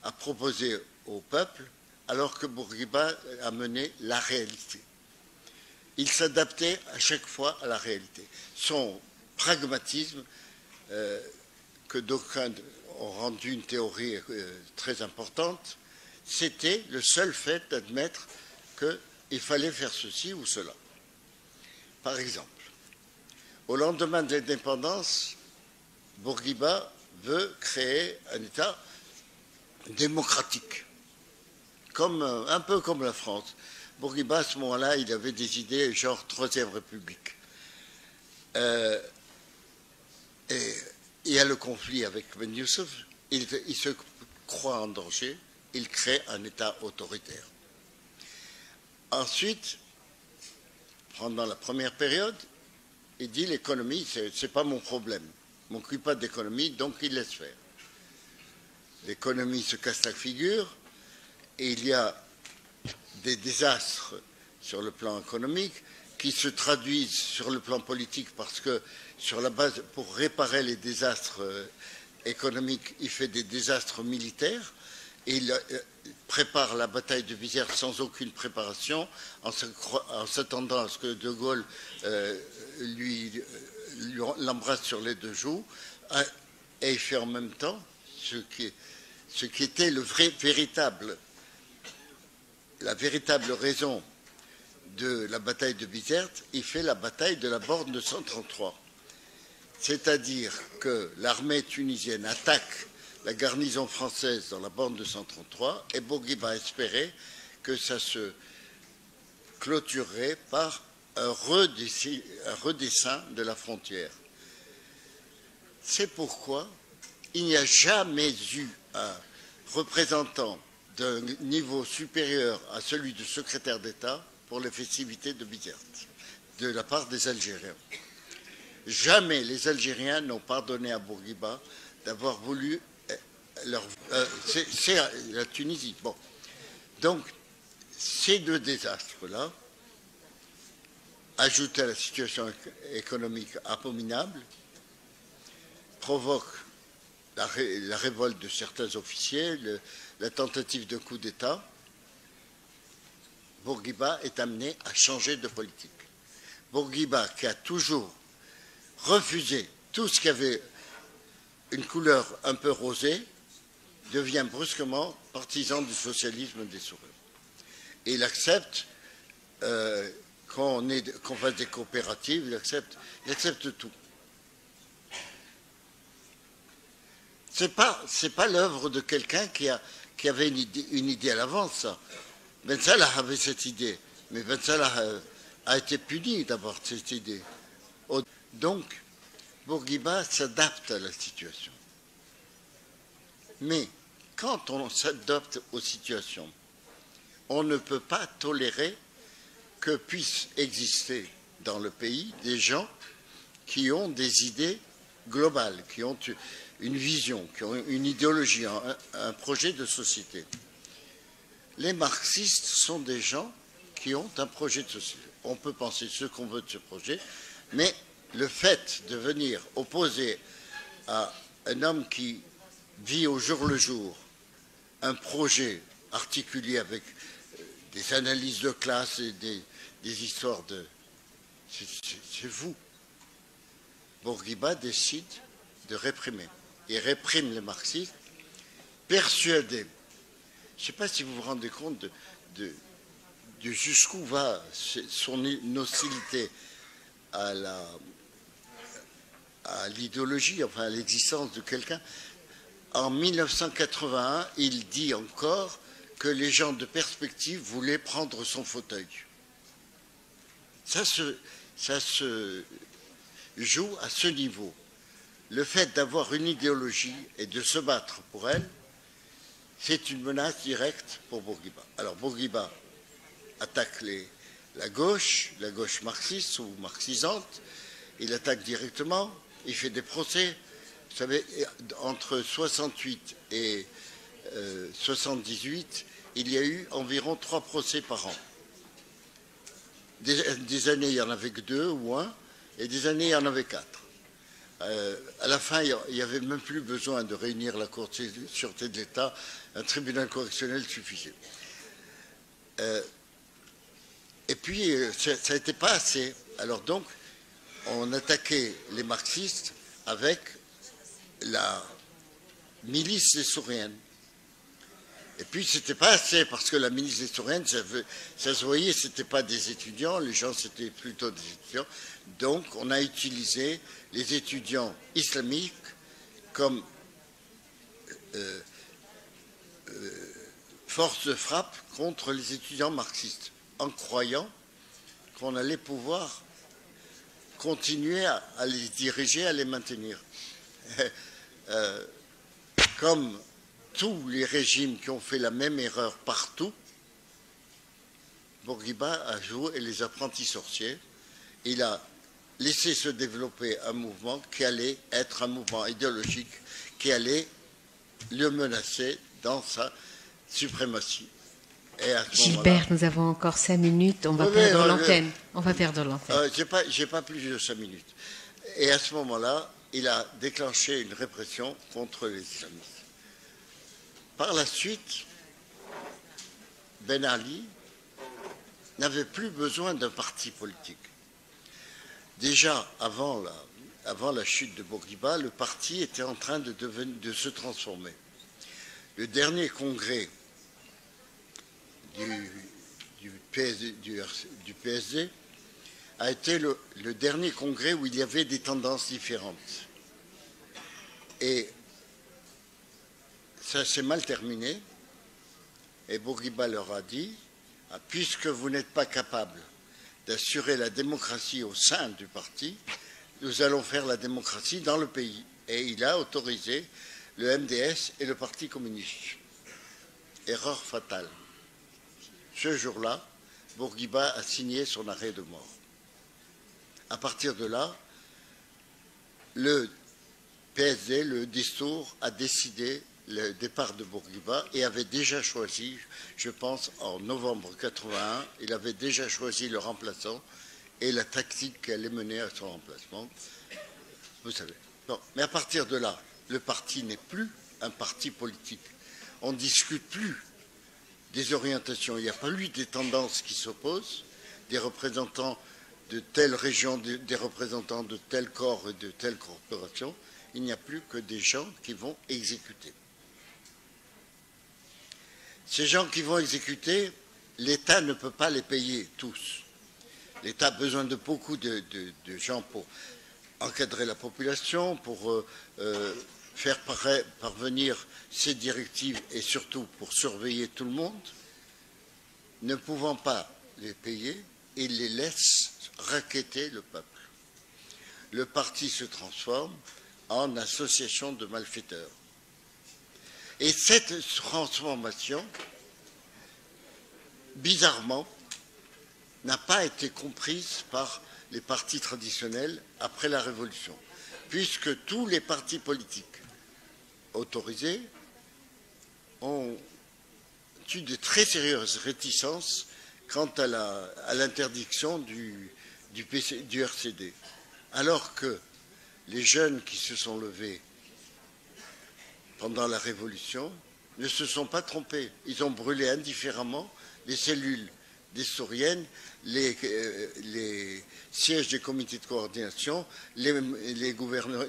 à proposer au peuple, alors que Bourguiba a mené la réalité. Il s'adaptait à chaque fois à la réalité. Son pragmatisme, que d'aucuns ont rendu une théorie très importante, c'était le seul fait d'admettre qu'il fallait faire ceci ou cela. Par exemple, au lendemain de l'indépendance, Bourguiba veut créer un État démocratique, un peu comme la France. Bourguiba, à ce moment-là, il avait des idées genre Troisième République. Et il y a le conflit avec Ben Youssef, il se croit en danger, il crée un État autoritaire. Ensuite, pendant la première période, il dit l'économie, c'est pas mon problème. Je ne m'occupe pas d'économie, donc il laisse faire. L'économie se casse la figure et il y a des désastres sur le plan économique qui se traduisent sur le plan politique parce que sur la base, pour réparer les désastres économiques, il fait des désastres militaires et il prépare la bataille de Bizerte sans aucune préparation en s'attendant à ce que De Gaulle l'embrasse sur les deux joues et il fait en même temps ce qui était la véritable raison de la bataille de Bizerte, il fait la bataille de la Borne de 133. C'est-à-dire que l'armée tunisienne attaque la garnison française dans la Borne de 133 et Bourguiba espérait que ça se clôturerait par un redessin de la frontière. C'est pourquoi il n'y a jamais eu un représentant d'un niveau supérieur à celui du secrétaire d'État pour les festivités de Bizerte, de la part des Algériens. Jamais les Algériens n'ont pardonné à Bourguiba d'avoir voulu c'est la Tunisie. Bon. Donc, ces deux désastres-là, ajoutés à la situation économique abominable, provoquent la révolte de certains officiers, la tentative de coup d'État. Bourguiba est amené à changer de politique. Bourguiba, qui a toujours refusé tout ce qui avait une couleur un peu rosée, devient brusquement partisan du socialisme des sourires. Et il accepte qu'on fasse des coopératives, il accepte tout. C'est pas l'œuvre de quelqu'un qui avait une idée à l'avance. Ben Salah avait cette idée, mais Ben Salah a été puni d'avoir cette idée. Donc, Bourguiba s'adapte à la situation. Mais quand on s'adapte aux situations, on ne peut pas tolérer que puissent exister dans le pays des gens qui ont des idées globales, qui ont une vision, qui ont une idéologie, un projet de société. Les marxistes sont des gens qui ont un projet de société. On peut penser ce qu'on veut de ce projet, mais le fait de venir opposer à un homme qui vit au jour le jour un projet articulé avec des analyses de classe et des histoires de... C'est vous. Bourguiba décide de réprimer. Il réprime les marxistes, persuadés. Je ne sais pas si vous vous rendez compte de jusqu'où va son hostilité à l'idéologie, enfin à l'existence de quelqu'un. En 1981, il dit encore que les gens de perspective voulaient prendre son fauteuil. Ça se joue à ce niveau. Le fait d'avoir une idéologie et de se battre pour elle, c'est une menace directe pour Bourguiba. Alors Bourguiba attaque la gauche marxiste ou marxisante, il attaque directement, il fait des procès. Vous savez, entre 68 et 78, il y a eu environ 3 procès par an. Des années, il y en avait que 2 ou 1, et des années, il y en avait 4. À la fin, il n'y avait même plus besoin de réunir la Cour de sûreté de l'État, un tribunal correctionnel suffisait. Et puis, ça n'était pas assez. Alors donc, on attaquait les marxistes avec la milice essourienne. Et puis, c'était pas assez, parce que la milice essourienne, ça se voyait, c'était pas des étudiants, les gens, c'était plutôt des étudiants. Donc, on a utilisé les étudiants islamiques comme force de frappe contre les étudiants marxistes, en croyant qu'on allait pouvoir continuer à les diriger, à les maintenir. Comme tous les régimes qui ont fait la même erreur partout, Bourguiba a joué les apprentis sorciers. Il a laissé se développer un mouvement qui allait être un mouvement idéologique, qui allait le menacer dans sa suprématie. Gilbert, nous avons encore 5 minutes, on va perdre l'antenne. On va perdre l'antenne. J'ai pas plus de 5 minutes. Et à ce moment-là, il a déclenché une répression contre les islamistes. Par la suite, Ben Ali n'avait plus besoin d'un parti politique. Déjà, avant la chute de Bourguiba, le parti était en train de se transformer. Le dernier congrès du PSD a été le dernier congrès où il y avait des tendances différentes. Et ça s'est mal terminé. Et Bourguiba leur a dit, puisque vous n'êtes pas capable d'assurer la démocratie au sein du parti, nous allons faire la démocratie dans le pays. Et il a autorisé le MDS et le Parti communiste. Erreur fatale. Ce jour-là, Bourguiba a signé son arrêt de mort. À partir de là, le PSD, le Destour, a décidé le départ de Bourguiba et avait déjà choisi, je pense en novembre 81, il avait déjà choisi le remplaçant et la tactique qui allait mener à son remplacement. Vous savez. Bon, mais à partir de là, le parti n'est plus un parti politique. On ne discute plus des orientations. Il n'y a pas eu des tendances qui s'opposent, des représentants de telle région, des représentants de tel corps et de telle corporation. Il n'y a plus que des gens qui vont exécuter. Ces gens qui vont exécuter, l'État ne peut pas les payer tous. L'État a besoin de beaucoup de gens pour encadrer la population, pour faire parvenir ces directives et surtout pour surveiller tout le monde. Ne pouvant pas les payer, il les laisse racketter le peuple. Le parti se transforme en association de malfaiteurs. Et cette transformation, bizarrement, n'a pas été comprise par les partis traditionnels après la Révolution, puisque tous les partis politiques autorisés ont eu de très sérieuses réticences quant à l'interdiction du RCD, alors que les jeunes qui se sont levés pendant la Révolution ne se sont pas trompés. Ils ont brûlé indifféremment les cellules destouriennes, les sièges des comités de coordination, les gouvernorats,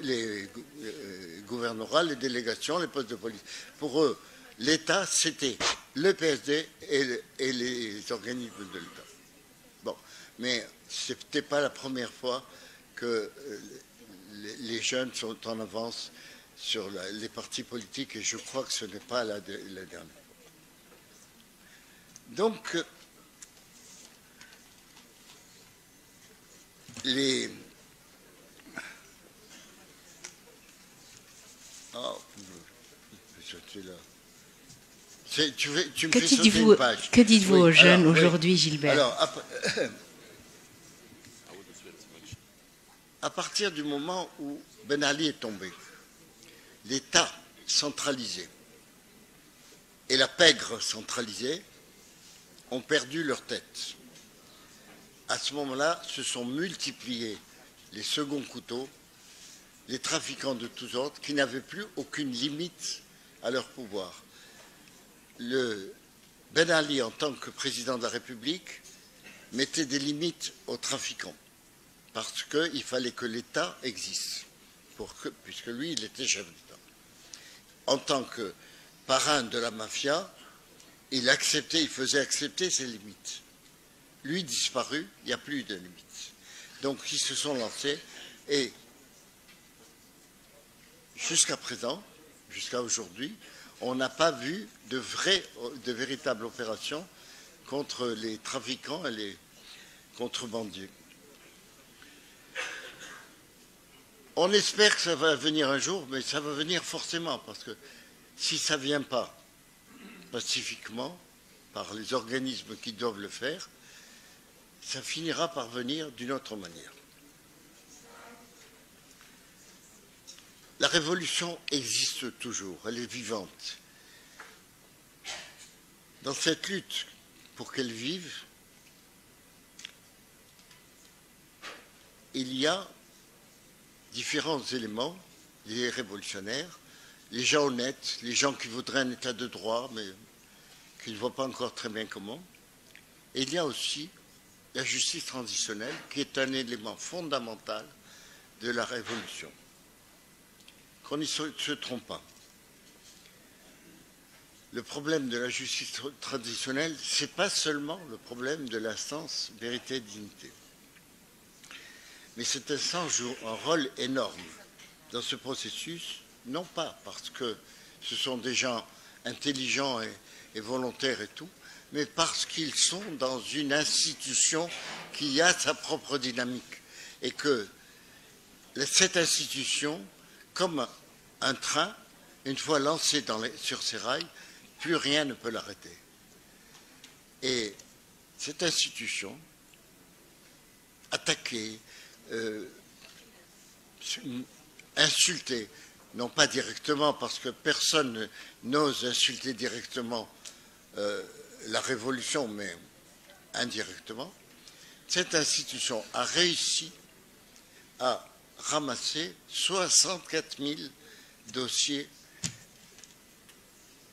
les délégations, les postes de police. Pour eux, l'État, c'était le PSD et les organismes de l'État. Bon, mais ce n'était pas la première fois que les jeunes sont en avance sur les partis politiques et je crois que ce n'est pas la dernière fois. Donc, tu me fais sauter une page. Que dites-vous aux jeunes aujourd'hui, Gilbert? Alors, à partir du moment où Ben Ali est tombé, l'État centralisé et la pègre centralisée ont perdu leur tête. À ce moment-là, se sont multipliés les seconds couteaux les trafiquants de tous ordres qui n'avaient plus aucune limite à leur pouvoir. Le Ben Ali, en tant que président de la République, mettait des limites aux trafiquants parce qu'il fallait que l'État existe, puisque lui, il était chef d'État. En tant que parrain de la mafia, il faisait accepter ses limites. Lui disparu, il n'y a plus de limites. Donc ils se sont lancés et jusqu'à présent, jusqu'à aujourd'hui, on n'a pas vu de véritables opérations contre les trafiquants et les contrebandiers. On espère que ça va venir un jour, mais ça va venir forcément, parce que si ça ne vient pas pacifiquement, par les organismes qui doivent le faire, ça finira par venir d'une autre manière. La révolution existe toujours, elle est vivante. Dans cette lutte pour qu'elle vive, il y a différents éléments, les révolutionnaires, les gens honnêtes, les gens qui voudraient un état de droit, mais qui ne voient pas encore très bien comment. Et il y a aussi la justice transitionnelle, qui est un élément fondamental de la révolution. Qu'on ne se trompe pas. Le problème de la justice traditionnelle, ce n'est pas seulement le problème de l'instance vérité et dignité. Mais cette instance joue un rôle énorme dans ce processus, non pas parce que ce sont des gens intelligents et volontaires et tout, mais parce qu'ils sont dans une institution qui a sa propre dynamique et que cette institution, comme un train, une fois lancé sur ses rails, plus rien ne peut l'arrêter. Et cette institution, attaquée, insultée, non pas directement, parce que personne n'ose insulter directement la révolution, mais indirectement, cette institution a réussi à ramasser 64 000 dossiers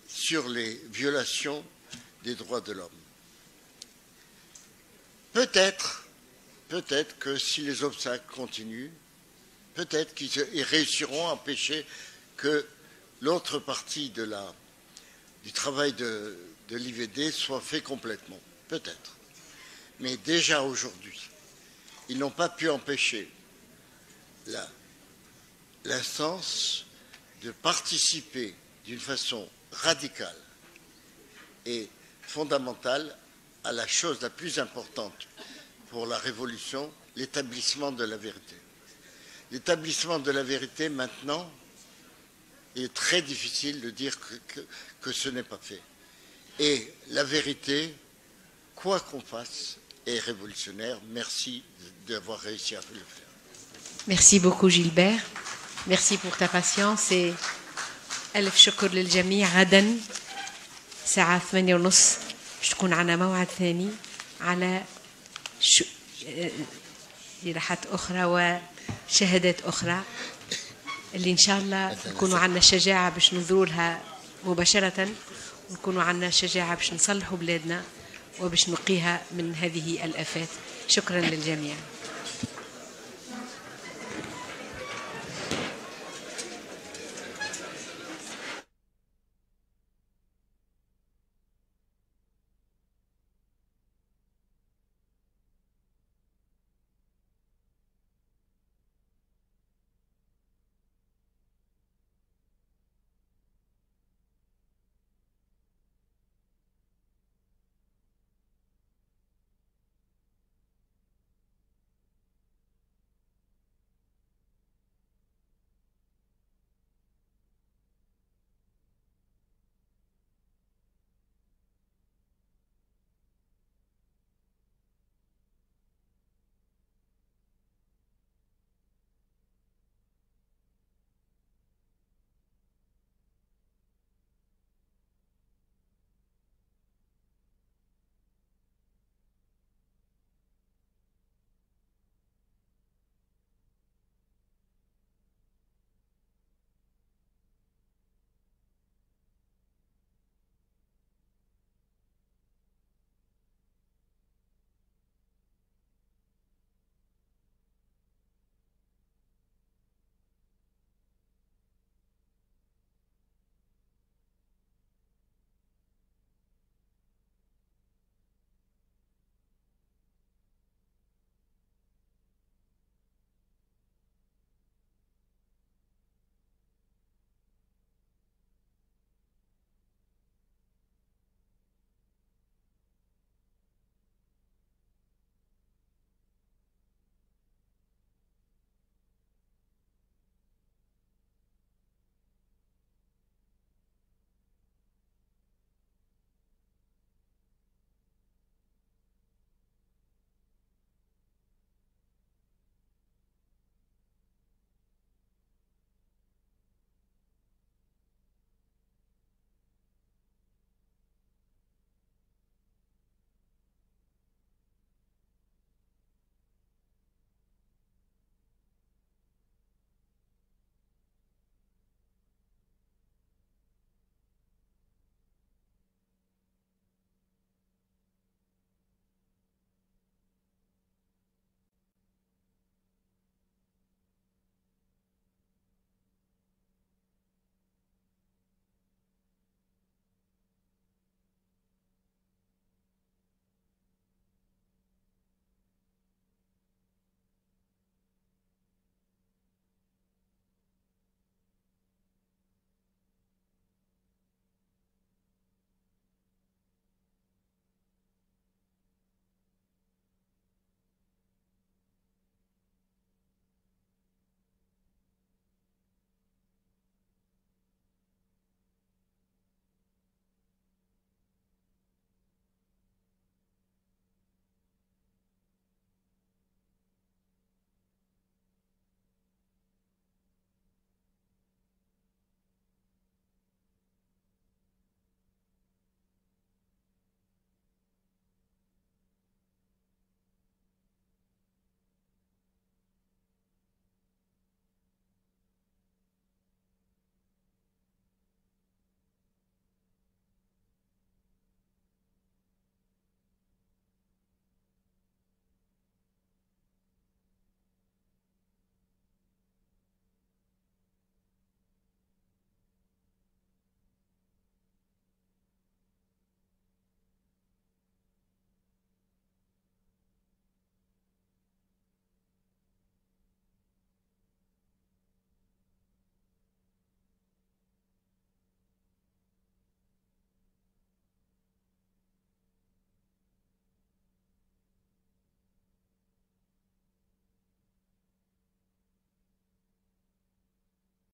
sur les violations des droits de l'homme. Peut-être que si les obstacles continuent, peut-être qu'ils réussiront à empêcher que l'autre partie du travail de l'IVD soit fait complètement. Peut-être. Mais déjà aujourd'hui, ils n'ont pas pu empêcher l'instance de participer d'une façon radicale et fondamentale à la chose la plus importante pour la révolution, l'établissement de la vérité. L'établissement de la vérité, maintenant, est très difficile de dire que ce n'est pas fait. Et la vérité, quoi qu'on fasse, est révolutionnaire. Merci d'avoir réussi à le faire. Merci beaucoup Gilbert. Merci pour ta patience et ألف شكر للجميع. غدا الساعة 8:30 باش تكون عنا موعد ثاني على جراحات أخرى وشهادات أخرى اللي إن شاء الله نكونوا عنا الشجاعة باش ننظروا لها مباشرة ونكونوا عنا الشجاعة باش نصلحوا بلادنا وباش نقيها من هذه الآفات. شكرا للجميع.